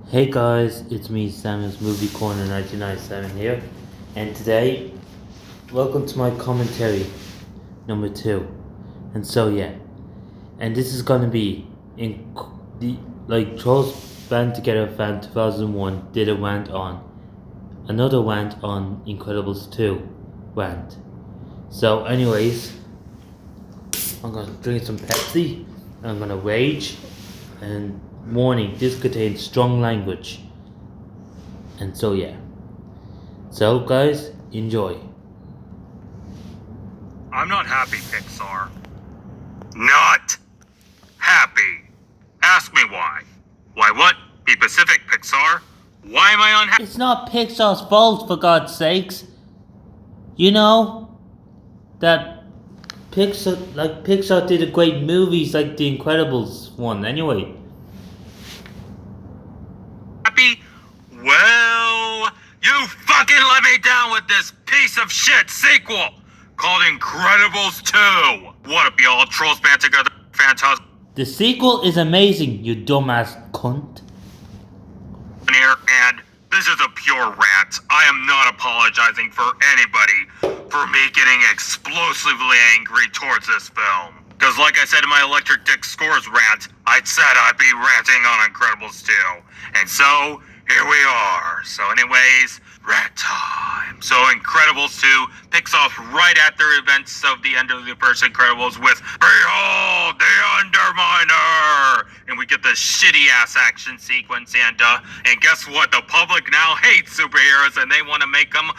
Hey guys, it's me, Samuel's Movie Corner 1997 here, and today, welcome to my commentary number 2. And so yeah, and this is gonna be in the Trolls Band Together Fan 2001 did a rant on another rant on Incredibles 2 rant. So anyways, I'm gonna drink some Pepsi, and I'm gonna rage, and warning, this contains strong language. And so yeah. So guys, enjoy. I'm not happy, Pixar. Not happy. Ask me why. Why what? Be Pacific, Pixar. Why am I unhappy? It's not Pixar's fault, for God's sakes. You know that Pixar did great movies like The Incredibles one anyway. Happy? Well, you fucking let me down with this piece of shit sequel called Incredibles 2. What be all trolls band together, fantastic The sequel is amazing, you dumbass cunt. here, and this is a pure rant. I am not apologizing for anybody for me getting explosively angry towards this film. Because like I said in my Electric Dick Scores rant, I said I'd be ranting on Incredibles 2. And so, here we are. So anyways, rant time. So Incredibles 2 picks off right at the events of the end of the first Incredibles with Behold the Underminer! And we get this shitty-ass action sequence, and guess what? The public now hates superheroes, and they want to make them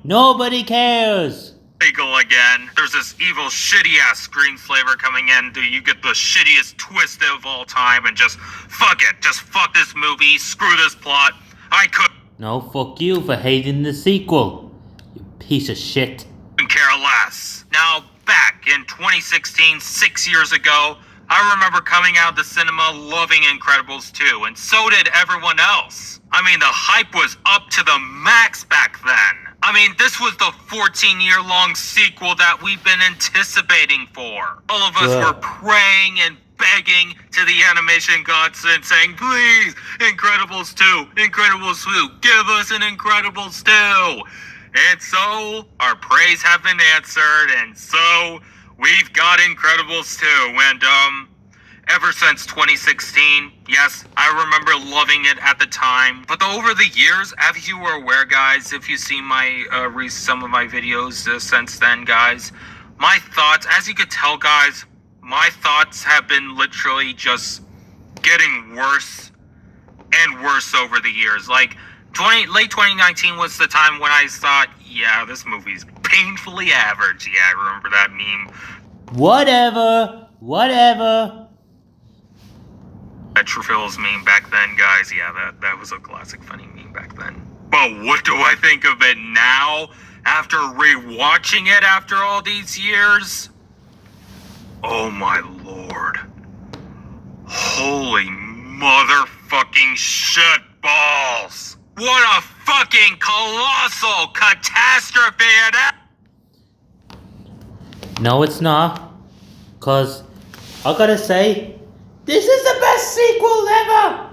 Nobody cares! illegal again. There's this evil, shitty-ass screenslaver coming in. You get the shittiest twist of all time, and just fuck it. Just fuck this movie. Screw this plot. I couldn't No, fuck you for hating the sequel, you piece of shit. care less. Now, back in 2016, 6 years ago, I remember coming out of the cinema loving Incredibles 2, and so did everyone else. I mean, the hype was up to the max back then. I mean, this was the 14-year-long sequel that we've been anticipating for. All of us were praying and begging to the animation gods and saying, please, Incredibles 2, Incredibles 2, give us an Incredibles 2. And so, our praise have been answered, and so, we've got Incredibles 2, and, ever since 2016, yes, I remember loving it at the time, but over the years, as you were aware, guys, if you've seen my, some of my videos since then, guys, my thoughts, as you could tell, guys, my thoughts have been literally just getting worse and worse over the years. Like, late 2019 was the time when I thought, yeah, this movie's painfully average. Yeah, I remember that meme. Whatever. That Truffaut's meme back then, guys. Yeah, that was a classic funny meme back then. But what do I think of it now, after rewatching it after all these years? Oh my lord. Holy motherfucking shit balls. What a fucking colossal catastrophe it is! No, it's not. Cause I gotta say, this is the best sequel ever!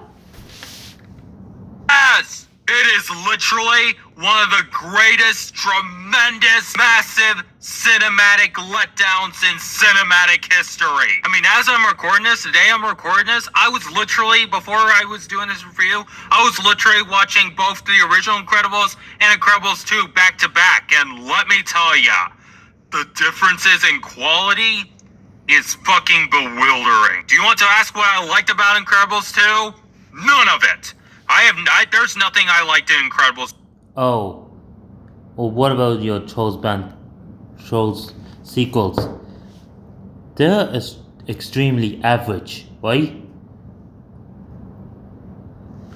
Yes! It is literally one of the greatest, tremendous, massive cinematic letdowns in cinematic history. I mean, as I'm recording this, I was literally, before I was doing this review, I was literally watching both the original Incredibles and Incredibles 2 back to back, and let me tell ya, the differences in quality is fucking bewildering. Do you want to ask what I liked about Incredibles 2? None of it. There's nothing I liked in Incredibles. Oh. Well, what about your Trolls sequels? They're extremely average, right?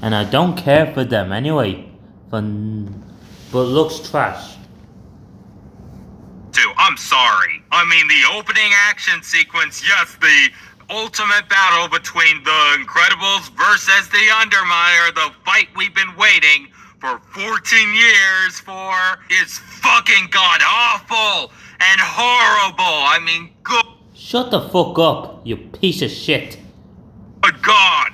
And I don't care for them anyway. But looks trash. I'm sorry. I mean, the opening action sequence, yes, the ultimate battle between the Incredibles versus the Underminer, the fight we've been waiting for 14 years for, is fucking god-awful and horrible. I mean, good Shut the fuck up, you piece of shit. God.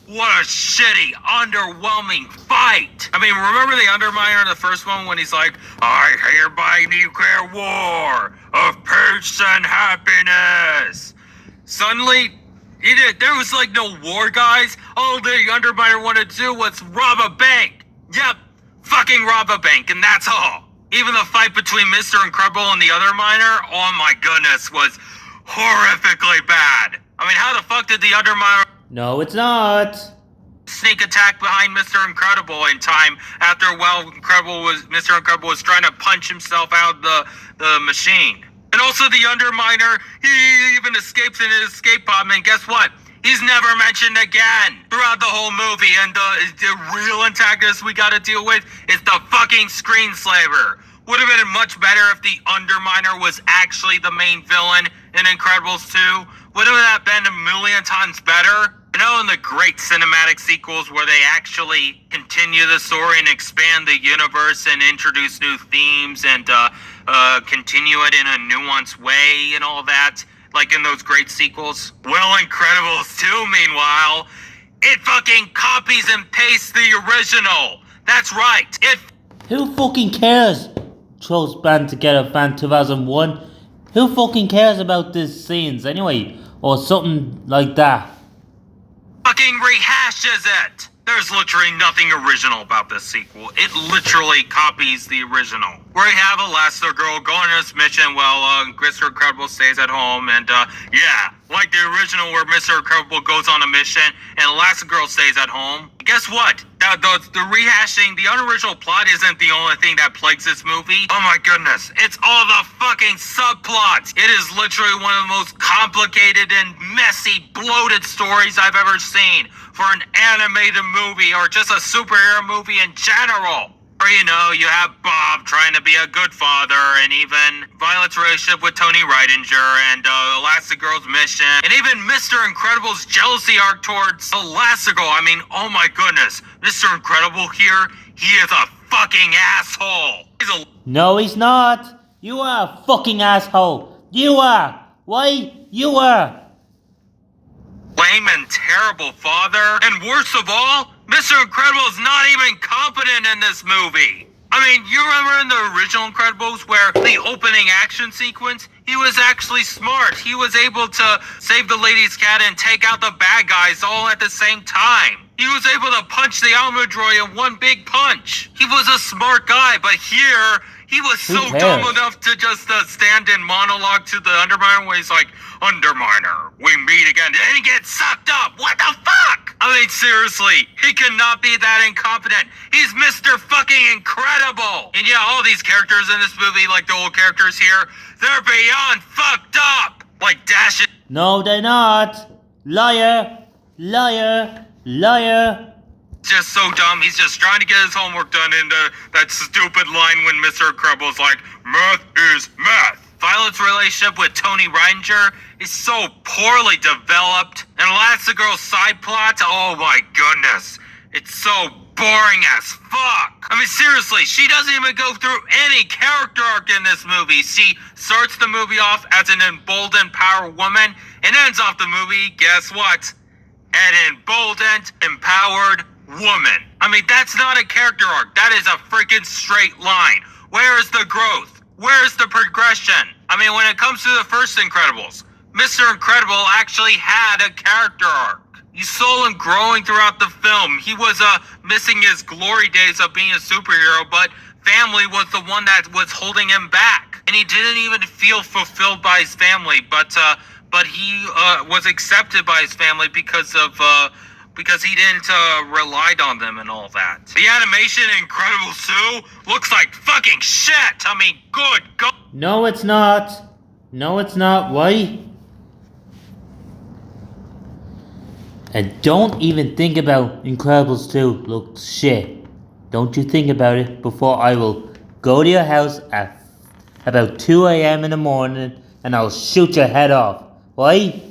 what a shitty, underwhelming fight. I mean, remember the Underminer in the first one when he's like, I hereby declare war of peace and happiness. Suddenly, there was like no war, guys. All the Underminer wanted to do was rob a bank. Yep, fucking rob a bank, and that's all. Even the fight between Mr. Incredible and the Underminer, oh my goodness, was horrifically bad. I mean, how the fuck did the Underminer No, it's not. sneak attack behind Mr. Incredible in time after Mr. Incredible was trying to punch himself out of the machine? And also the Underminer, he even escapes in his escape pod, and guess what? He's never mentioned again throughout the whole movie, and the real antagonist we gotta deal with is the fucking Screenslaver. Would have been much better if the Underminer was actually the main villain in Incredibles 2. Would have that been a million times better? You know, in the great cinematic sequels where they actually continue the story and expand the universe and introduce new themes and continue it in a nuanced way and all that, like in those great sequels. Well, Incredibles 2, meanwhile, it fucking copies and pastes the original. That's right. Who fucking cares? Trolls Band Together Fan 2001. Who fucking cares about these scenes anyway? Or something like that. Fucking rehashes it. There's literally nothing original about this sequel. It literally copies the original. Where you have Elastigirl going on this mission while Mr. Incredible stays at home, and yeah, like the original where Mr. Incredible goes on a mission and Elastigirl stays at home. Guess what? The rehashing, the unoriginal plot isn't the only thing that plagues this movie. Oh my goodness, it's all the fucking subplots. It is literally one of the most complicated and messy, bloated stories I've ever seen for an animated movie or just a superhero movie in general. Or, you know, you have Bob trying to be a good father, and even Violet's relationship with Tony Ridinger, and Elastigirl's mission, and even Mr. Incredible's jealousy arc towards Elastigirl. I mean, oh my goodness, Mr. Incredible here, he is a fucking asshole. No, he's not. You are a fucking asshole. You are. Why? You are. Lame and terrible father, and worst of all, Mr. Incredible is not even competent in this movie. I mean, you remember in the original Incredibles where the opening action sequence, he was actually smart. He was able to save the lady's cat and take out the bad guys all at the same time. He was able to punch the Almudroid in one big punch. He was a smart guy, but here, he was so dumb enough to just stand in monologue to the Underminer when he's like, Underminer, we meet again, and he gets sucked up. What the fuck? I mean, seriously, he cannot be that incompetent. He's Mr. fucking Incredible. And yeah, all these characters in this movie, like the old characters here, they're beyond fucked up. Like Dash. No, they're not. Liar. Liar. Liar. Just so dumb. He's just trying to get his homework done into that stupid line when Mr. Incredible's like, math is math. Violet's relationship with Tony Ridinger is so poorly developed. And Elastigirl's side plot, oh my goodness. It's so boring as fuck. I mean, seriously, she doesn't even go through any character arc in this movie. She starts the movie off as an emboldened power woman and ends off the movie, guess what? An emboldened, empowered woman. I mean, that's not a character arc. That is a freaking straight line. Where is the growth? Where's the progression? I mean, when it comes to the first Incredibles, Mr. Incredible actually had a character arc. You saw him growing throughout the film. He was missing his glory days of being a superhero, but family was the one that was holding him back. And he didn't even feel fulfilled by his family, but he was accepted by his family because he didn't relied on them and all that. The animation in Incredibles 2 looks like fucking shit. I mean, good God. No, it's not. No, it's not. Why? And don't even think about Incredibles 2 looks shit. Don't you think about it before I will go to your house at about 2 a.m. in the morning and I'll shoot your head off. Why?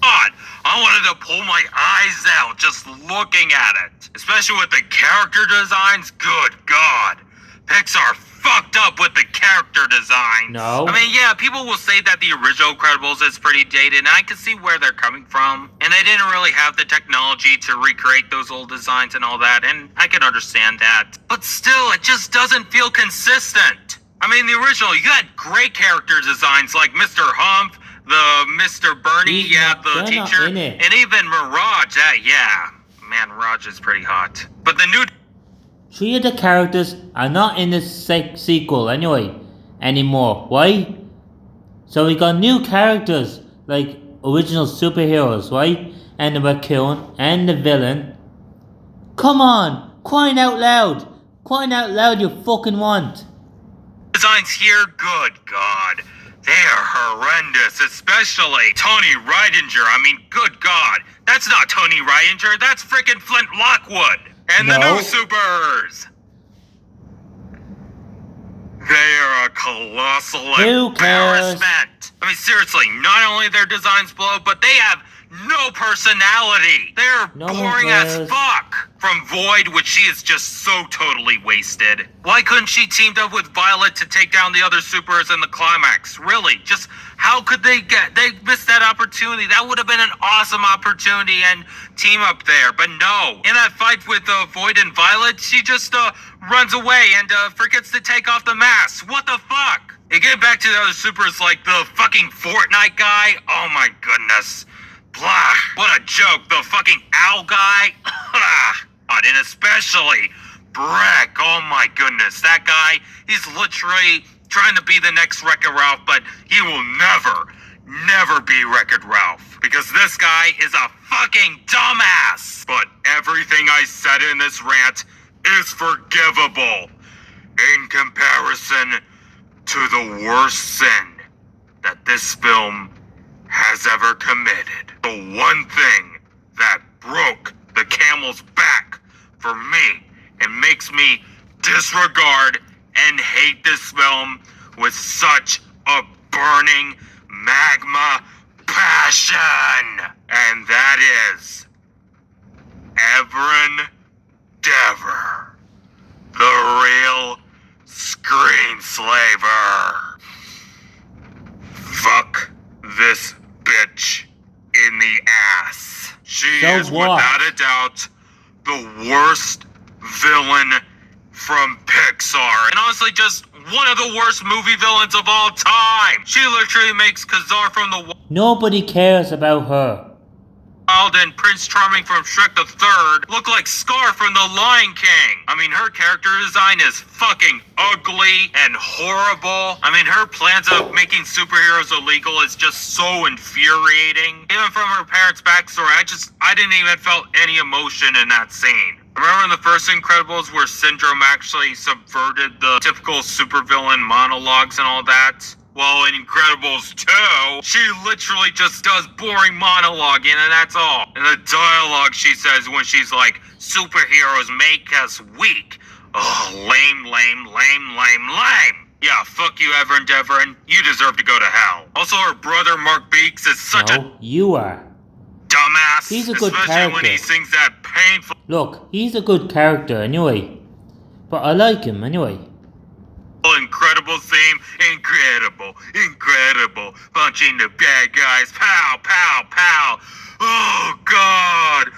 God, I wanted to pull my eyes out just looking at it. Especially with the character designs. Good God. Pixar fucked up with the character design. No. I mean, yeah, people will say that the original Incredibles is pretty dated, and I can see where they're coming from. And they didn't really have the technology to recreate those old designs and all that, and I can understand that. But still, it just doesn't feel consistent. I mean, the original, you had great character designs like Mr. Humph, the Mr. Bernie, the teacher, and even Mirage. Man, Mirage is pretty hot. But the new 3 of the characters are not in the sequel anymore. Why? So we got new characters like original superheroes, right? And the raccoon and the villain. Come on, crying out loud, you fucking want. designs here, good God. They are horrendous, especially Tony Reidinger. I mean, good God. That's not Tony Reidinger, that's freaking Flint Lockwood. And the new supers. They are a colossal embarrassment. I mean, seriously, not only their designs blow, but they have no personality. They're boring as fuck. From Void, which she is just so totally wasted. Why couldn't she teamed up with Violet to take down the other supers in the climax? Really? Just how could they missed that opportunity? That would have been an awesome opportunity and team up there. But no. In that fight with Void and Violet, she just runs away and forgets to take off the mask. What the fuck? And getting back to the other supers like the fucking Fortnite guy. Oh my goodness. Blah. What a joke. The fucking owl guy. And especially Breck. Oh my goodness. That guy, he's literally trying to be the next Wreck-It Ralph, but he will never be Wreck-It Ralph. Because this guy is a fucking dumbass. But everything I said in this rant is forgivable in comparison to the worst sin that this film has ever committed. The one thing that broke the camel's back for me and makes me disregard and hate this film with such a burning magma passion. And that is Everin Dever, the real screenslaver. Fuck this bitch in the ass. She is without a doubt the worst villain from Pixar. And honestly, just one of the worst movie villains of all time. She literally makes Kazar from the Nobody cares about her. Wild and Prince Charming from Shrek the Third look like Scar from The Lion King. I mean, her character design is fucking ugly and horrible. I mean, her plans of making superheroes illegal is just so infuriating. Even from her parents' backstory, I didn't even felt any emotion in that scene. Remember in the first Incredibles where Syndrome actually subverted the typical supervillain monologues and all that? Well, in Incredibles 2, she literally just does boring monologuing and that's all. And the dialogue she says when she's like, superheroes make us weak. Oh, lame. Yeah, fuck you, Everin Deverin. You deserve to go to hell. Also, her brother, Mark Beeks, is such a you are. Dumbass. He's a good especially character. When he sings that painful... Look, he's a good character anyway. But I like him anyway. Incredible theme, incredible, punching the bad guys, pow, pow, pow. Oh God,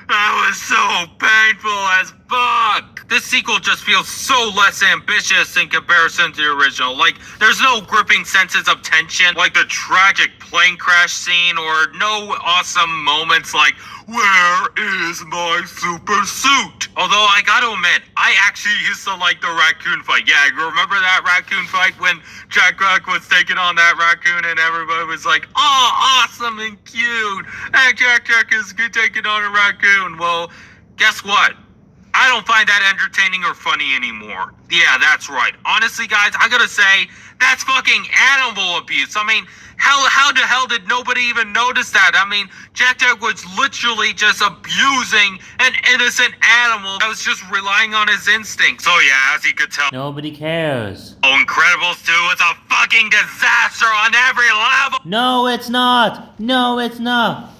that was so painful as fuck. This sequel just feels so less ambitious in comparison to the original. Like, there's no gripping senses of tension, like the tragic plane crash scene, or no awesome moments like, where is my super suit? Although I gotta admit, I actually used to like the raccoon fight. Yeah, you remember that raccoon fight when Jack Black was taking on that raccoon and everybody was like, oh, awesome and cute. Hey, Jack is taking on a raccoon. Well, guess what? I don't find that entertaining or funny anymore. Yeah, that's right. Honestly, guys, I gotta say, that's fucking animal abuse. I mean, how the hell did nobody even notice that? I mean, Jack was literally just abusing an innocent animal that was just relying on his instincts. So yeah, as you could tell, nobody cares. Oh, Incredibles 2 is a fucking disaster on every level. No, it's not. No, it's not.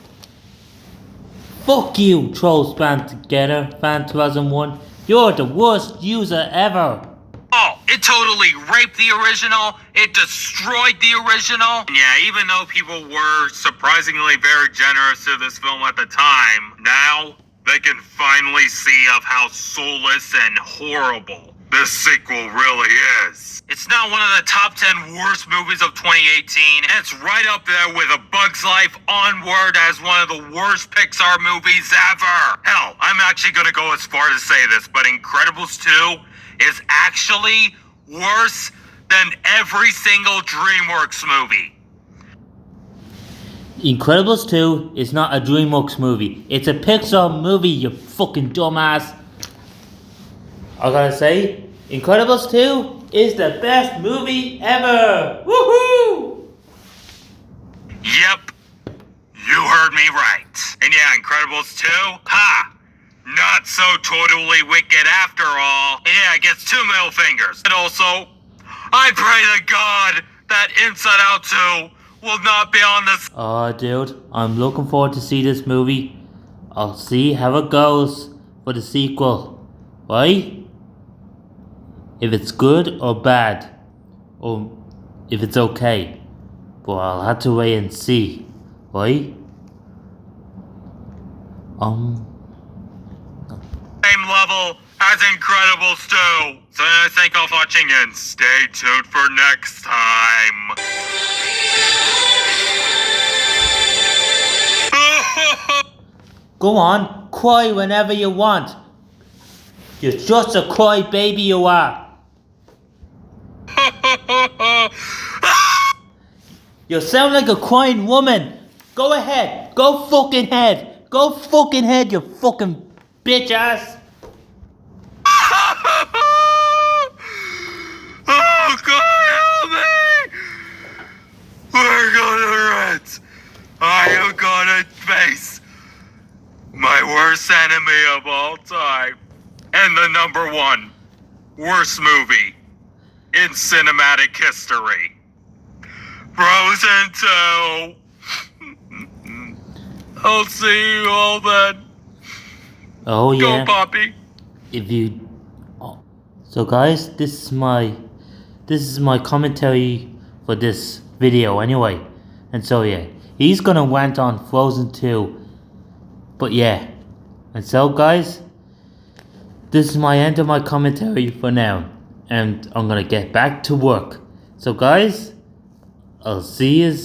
Fuck you, Trolls Band Together, Fan 2001. You're the worst user ever. Oh, it totally raped the original. It destroyed the original. And yeah, even though people were surprisingly very generous to this film at the time, now they can finally see of how soulless and horrible this sequel really is. It's now one of the top 10 worst movies of 2018, and it's right up there with A Bug's Life, Onward as one of the worst Pixar movies ever. Hell, I'm actually gonna go as far to say this, but Incredibles 2 is actually worse than every single DreamWorks movie. Incredibles 2 is not a DreamWorks movie. It's a Pixar movie, you fucking dumbass. I gotta say, Incredibles 2 is the best movie ever. Woohoo! Yep, you heard me right. And yeah, Incredibles 2, not so totally wicked after all. And yeah, it gets 2 middle fingers. And also, I pray to God that Inside Out 2 will not be on this. Oh, dude, I'm looking forward to see this movie. I'll see how it goes for the sequel, right? If it's good or bad, or if it's okay. But I'll have to wait and see, right? Same level as Incredibles 2. So thank you all for watching and stay tuned for next time. Go on, cry whenever you want. You're just a cry baby, you are. You sound like a crying woman. Go ahead. Go fucking head. Go fucking head, you fucking bitch ass. Oh God, help me! We're gonna rent. I am gonna face my worst enemy of all time and the #1 worst movie in cinematic history. Frozen 2. I'll see you all then. Oh yeah. Go, Poppy. If you So guys, this is my commentary for this video anyway. And so yeah, he's gonna rant on Frozen 2. But yeah. And so guys, this is my end of my commentary for now. And I'm gonna get back to work. So guys, I'll see you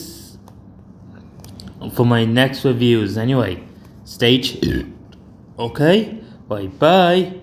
for my next reviews anyway. Stay tuned. Okay? Bye bye.